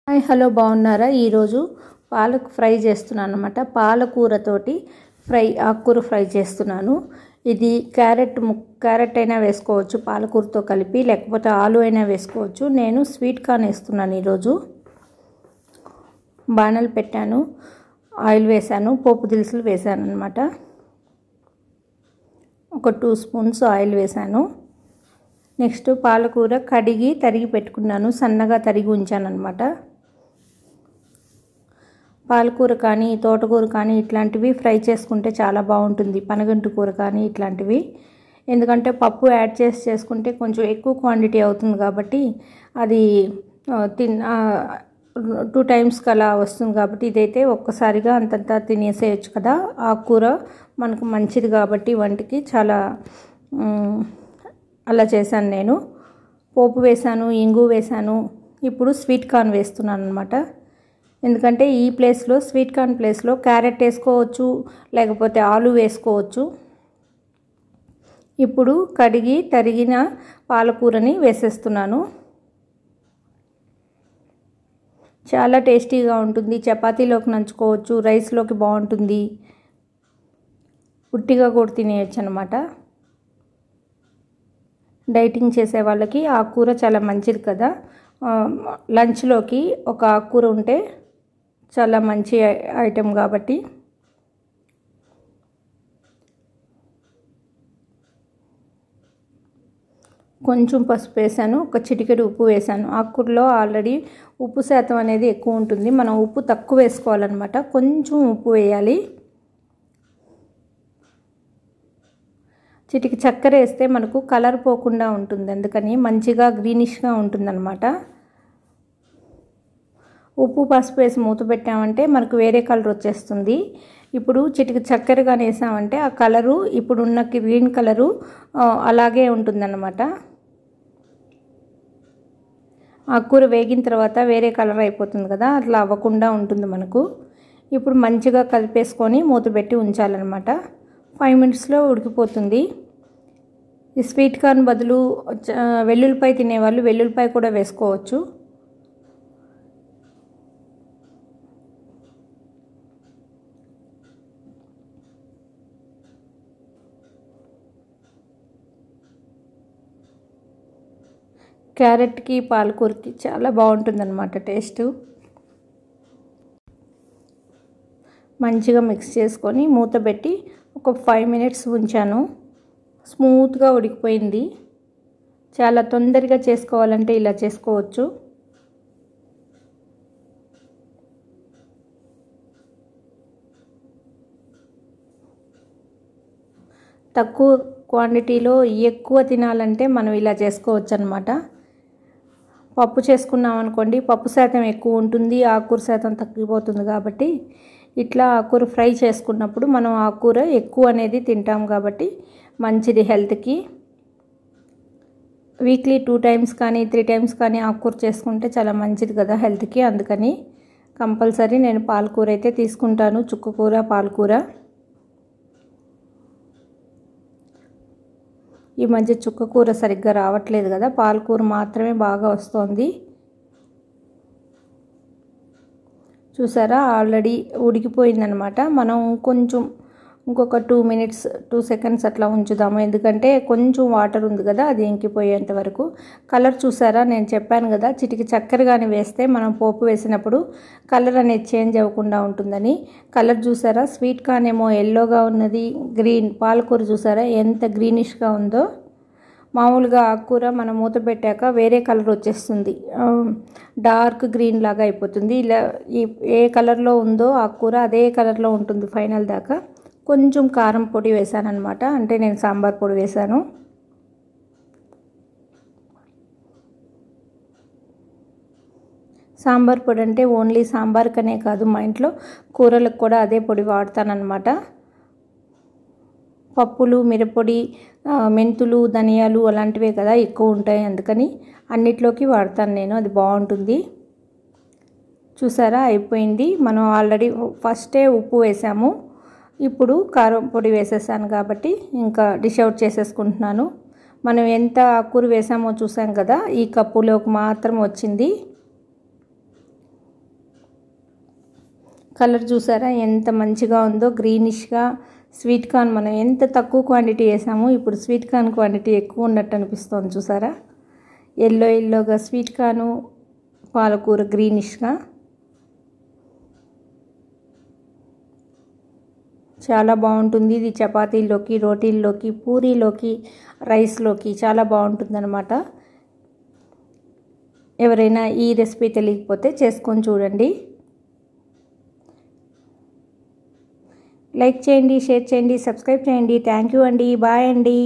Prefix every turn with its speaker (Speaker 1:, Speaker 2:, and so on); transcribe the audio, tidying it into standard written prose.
Speaker 1: Hi hello బాగున్నారా? ఈరోజు పాలకు ఫ్రై చేస్తున్నాను అన్నమాట. పాలకూరతోటి ఆకుకూర ఫ్రై చేస్తున్నాను. ఇది క్యారెట్ అయినా వేసుకోవచ్చు పాలకూరతో కలిపి, లేకపోతే ఆలు అయినా వేసుకోవచ్చు. నేను స్వీట్ కార్న్ వేస్తున్నాను. ఈరోజు బాణలు పెట్టాను, ఆయిల్ వేసాను, పోపు దినుసులు వేసాను అన్నమాట. ఒక 2 స్పూన్స్ ఆయిల్ వేసాను. నెక్స్ట్ పాలకూర కడిగి తరిగి పెట్టుకున్నాను, సన్నగా తరిగి ఉంచాను అన్నమాట. పాలకూర కానీ తోటకూర కానీ ఇట్లాంటివి ఫ్రై చేసుకుంటే చాలా బాగుంటుంది. పనగంటి కూర కానీ ఇట్లాంటివి, ఎందుకంటే పప్పు యాడ్ చేసుకుంటే కొంచెం ఎక్కువ క్వాంటిటీ అవుతుంది కాబట్టి అది 2 టైమ్స్ అలా వస్తుంది. కాబట్టి ఇదైతే ఒక్కసారిగా అంతంతా తినేసేయచ్చు కదా. ఆకుకూర మనకు మంచిది కాబట్టి వంటికి చాలా అలా చేశాను. నేను పోపు వేసాను, ఇంగు వేసాను. ఇప్పుడు స్వీట్ కార్న్ వేస్తున్నాను అన్నమాట. ఎందుకంటే ఈ ప్లేస్లో, స్వీట్ కార్న్ ప్లేస్లో క్యారెట్ వేసుకోవచ్చు, లేకపోతే ఆలు వేసుకోవచ్చు. ఇప్పుడు కడిగి తరిగిన పాలకూరని వేసేస్తున్నాను. చాలా టేస్టీగా ఉంటుంది. చపాతీలోకి నంచుకోవచ్చు, రైస్లోకి బాగుంటుంది, ఉట్టిగా కూడా తినేయచ్చు అన్నమాట. డైటింగ్ చేసే వాళ్ళకి ఆకుకూర చాలా మంచిది కదా. లంచ్లోకి ఒక ఆకుకూర ఉంటే చాలా మంచి ఐటెం కాబట్టి కొంచెం పసుపు వేసాను, ఒక చిటికెడు ఉప్పు వేసాను. ఆకుకూరలో ఆల్రెడీ ఉప్పు శాతం అనేది ఎక్కువ ఉంటుంది, మనం ఉప్పు తక్కువ వేసుకోవాలన్నమాట. కొంచెం ఉప్పు వేయాలి. చిటికి చక్కెర వేస్తే మనకు కలర్ పోకుండా ఉంటుంది, అందుకని మంచిగా గ్రీనిష్గా ఉంటుందన్నమాట. ఉప్పు పసుపు వేసి మూత పెట్టామంటే మనకు వేరే కలర్ వచ్చేస్తుంది. ఇప్పుడు చిటికి చక్కెర కానీ వేసామంటే ఆ కలరు, ఇప్పుడున్న గ్రీన్ కలరు అలాగే ఉంటుందన్నమాట. ఆ కూర వేగిన తర్వాత వేరే కలర్ అయిపోతుంది కదా, అట్లా అవ్వకుండా ఉంటుంది మనకు. ఇప్పుడు మంచిగా కలిపేసుకొని మూత పెట్టి ఉంచాలన్నమాట. 5 మినిట్స్లో ఉడికిపోతుంది. ఈ స్వీట్ కార్న్ బదులు వెల్లుల్లిపాయ తినేవాళ్ళు వెల్లుల్లిపాయ కూడా వేసుకోవచ్చు. క్యారెట్కి పాలకూరకి చాలా బాగుంటుందన్నమాట టేస్ట్. మంచిగా మిక్స్ చేసుకొని మూత పెట్టి ఒక 5 మినిట్స్ ఉంచాను. స్మూత్గా ఉడికిపోయింది. చాలా తొందరగా చేసుకోవాలంటే ఇలా చేసుకోవచ్చు. తక్కువ క్వాంటిటీలో ఎక్కువ తినాలంటే మనం ఇలా చేసుకోవచ్చు అన్నమాట. పప్పు చేసుకున్నాం అనుకోండి, పప్పు శాతం ఎక్కువ ఉంటుంది, ఆకుకూర శాతం తగ్గిపోతుంది. కాబట్టి ఇట్లా ఆకుకూర ఫ్రై చేసుకున్నప్పుడు మనం ఆకుకూర ఎక్కువ అనేది తింటాం కాబట్టి మంచిది హెల్త్కి. వీక్లీ 2 టైమ్స్ కానీ 3 టైమ్స్ కానీ ఆకుకూర చేసుకుంటే చాలా మంచిది కదా హెల్త్కి. అందుకని కంపల్సరీ నేను పాలకూర అయితే తీసుకుంటాను, చుక్కకూర, పాలకూర. ఈ మధ్య చుక్కకూర సరిగ్గా రావట్లేదు కదా, పాలకూర మాత్రమే బాగా వస్తుంది. చూసారా, ఆల్రెడీ ఉడికిపోయిందనమాట. మనం కొంచెం ఇంకొక 2 సెకండ్స్ అట్లా ఉంచుదాము, ఎందుకంటే కొంచెం వాటర్ ఉంది కదా, అది ఇంకిపోయేంత వరకు. కలర్ చూసారా, నేను చెప్పాను కదా చిటికి చక్కెర కానీ వేస్తే మనం పోపు వేసినప్పుడు కలర్ అనేది చేంజ్ అవ్వకుండా ఉంటుందని. కలర్ చూసారా, స్వీట్ కార్న్ ఏమో ఎల్లోగా ఉన్నది, పాలకూర చూసారా ఎంత గ్రీనిష్గా ఉందో. మామూలుగా ఆకుకూర మనం మూత పెట్టాక వేరే కలర్ వచ్చేస్తుంది, డార్క్ గ్రీన్ లాగా అయిపోతుంది. ఇలా ఏ కలర్లో ఉందో ఆకుకూర అదే కలర్లో ఉంటుంది ఫైనల్ దాకా. కొంచెం కారం పొడి వేసాను అనమాట, అంటే నేను సాంబార్ పొడి వేసాను. సాంబార్ పొడి అంటే ఓన్లీ సాంబార్కనే కాదు, మా ఇంట్లో కూరలకు కూడా అదే పొడి వాడతానన్నమాట. పప్పులు, మిరప్పొడి, మెంతులు, ధనియాలు అలాంటివే కదా ఎక్కువ ఉంటాయి, అందుకని అన్నిట్లోకి వాడతాను నేను, అది బాగుంటుంది. చూసారా, అయిపోయింది. మనం ఆల్రెడీ ఫస్టే ఉప్పు వేసాము, ఇప్పుడు కారం పొడి వేసేసాను కాబట్టి ఇంకా డిష్ అవుట్ చేసేసుకుంటున్నాను. మనం ఎంత ఆకుకూర వేసామో చూసాం కదా, ఈ కప్పులోకి మాత్రం వచ్చింది. కలర్ చూసారా ఎంత మంచిగా ఉందో, గ్రీనిష్గా. స్వీట్ కార్న్ మనం ఎంత తక్కువ క్వాంటిటీ వేసామో ఇప్పుడు స్వీట్ కార్న్ క్వాంటిటీ ఎక్కువ ఉన్నట్టు అనిపిస్తుంది చూసారా. ఎల్లోగా స్వీట్ కార్ను, పాలకూర గ్రీనిష్గా చాలా బాగుంటుంది. ఇది చపాతీల్లోకి, రోటీల్లోకి, పూరీలోకి, రైస్లోకి చాలా బాగుంటుందన్నమాట. ఎవరైనా ఈ రెసిపీ తెలియకపోతే చేసుకొని చూడండి. లైక్ చేయండి, షేర్ చేయండి, సబ్స్క్రైబ్ చేయండి. థ్యాంక్ యూ అండి. బాయ్ అండి.